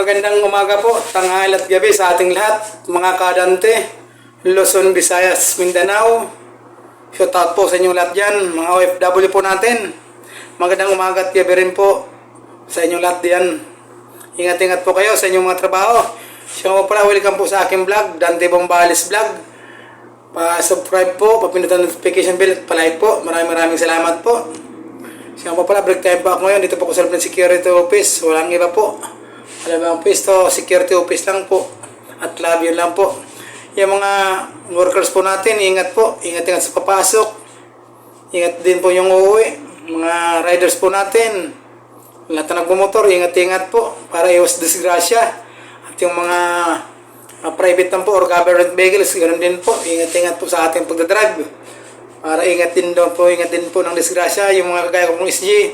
Magandang umaga po, tanghali at gabi sa ating lahat, mga kadante, Luzon, Visayas, Mindanao. Shout out po sa inyong lahat dyan, mga OFW po natin. Magandang umaga at gabi rin po sa inyong lahat dyan. Ingat-ingat po kayo sa inyong mga trabaho. Siya po pala, welcome po sa aking vlog, Dante Bombales Vlog. Pa-subscribe po, papindutan notification bell at palike po. Maraming salamat po. Siya po pala, break time po ako ngayon. Dito po ko sa loob ng security office. Walang iba po. Alam mo ang pwesto, security office lang po. At love yun lang po. Yung mga workers po natin, ingat po. Ingat-ingat sa papasok. Ingat din po yung uuwi. Mga riders po natin. Lahat na nagmumotor, ingat-ingat po. Para iwas disgrasya. At yung mga private lang po or government vehicles, ganoon din po. Ingat-ingat po sa ating pagdadrive. Para ingat din po ng disgrasya. Yung mga kagaya kong SG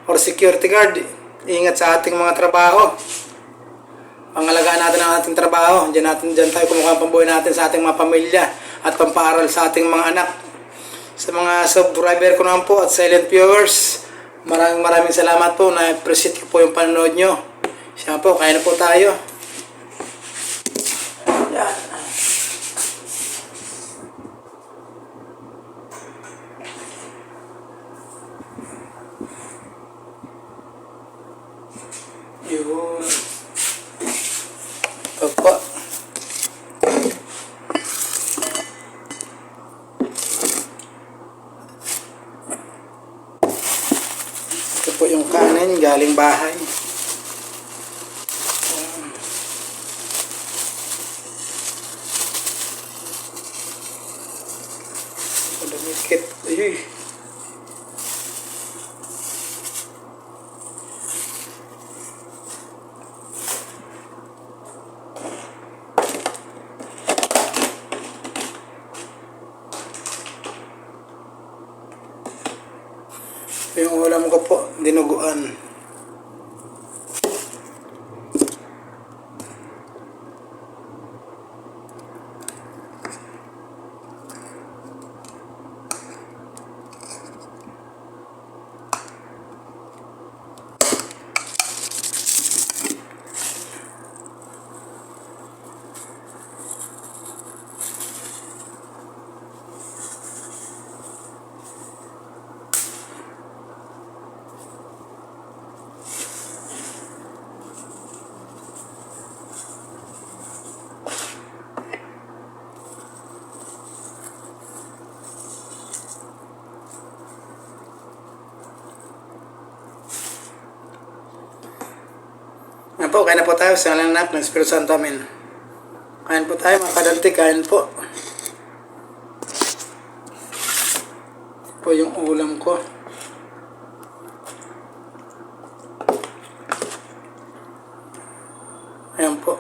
or security guard, ingat sa ating mga trabaho. Pangalagaan natin ang ating trabaho. Diyan tayo kumukuha ang pambuhay natin sa ating mga pamilya at pampaaral sa ating mga anak. Sa mga subscriber ko naman po at silent viewers, maraming salamat po. Na-appreciate ko po yung panonood nyo. Siya po, kaya na po tayo. Yan. Yun. Ito po. Ito po yung kanin galing bahay. Dumikit. Ayuy. Yung ulam ko po, dinuguan. Yan po, kain na po tayo sa ngalan ng Espiritu Santo, amen. Kain po tayo mga kadante, kain po. Ito po yung ulam ko. Ayan po.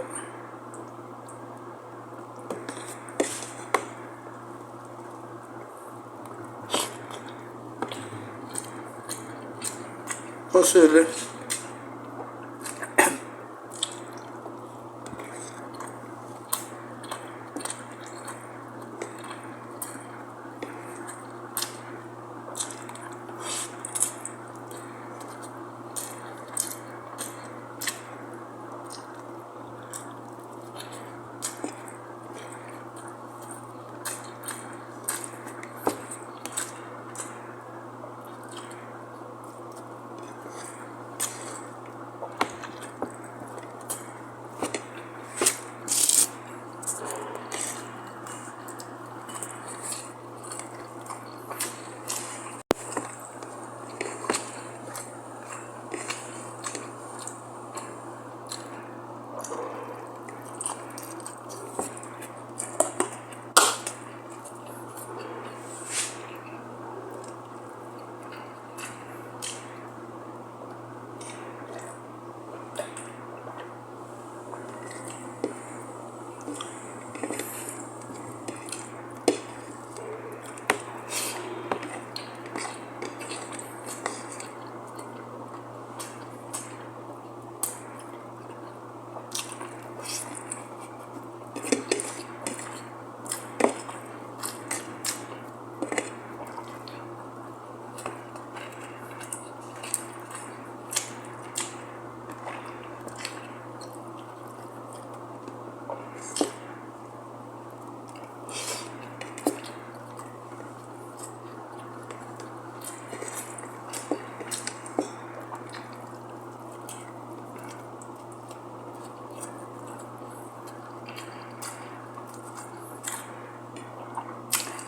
O sila.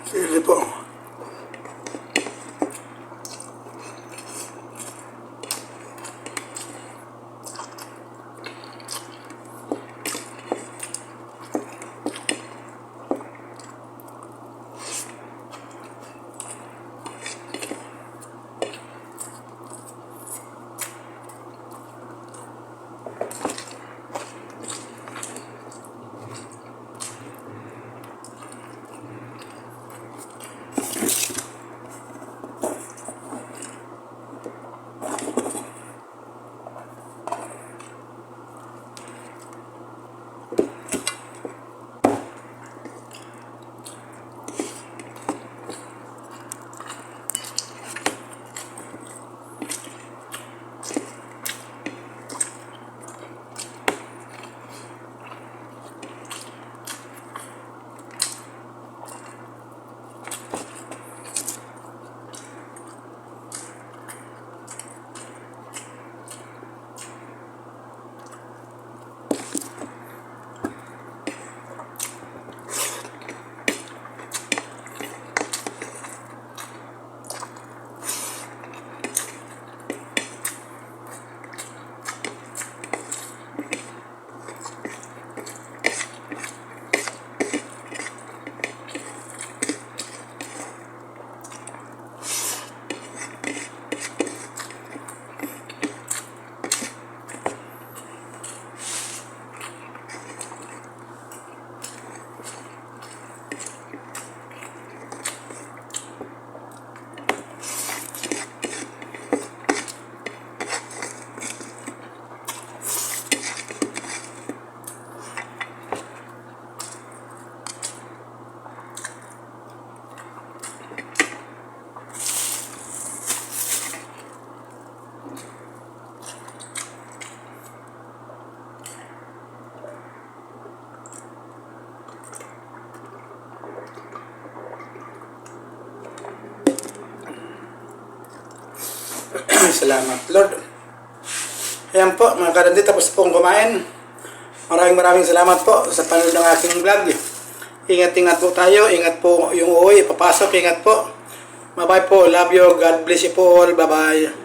Sige po. Salamat, Lord. Ayan po, mga kadante, tapos po akong kumain. Maraming salamat po sa panood ng aking vlog. Ingat-ingat po tayo. Ingat po yung uuwi, papasok. Ingat po. Bye-bye po. Love you. God bless you po all. Bye-bye.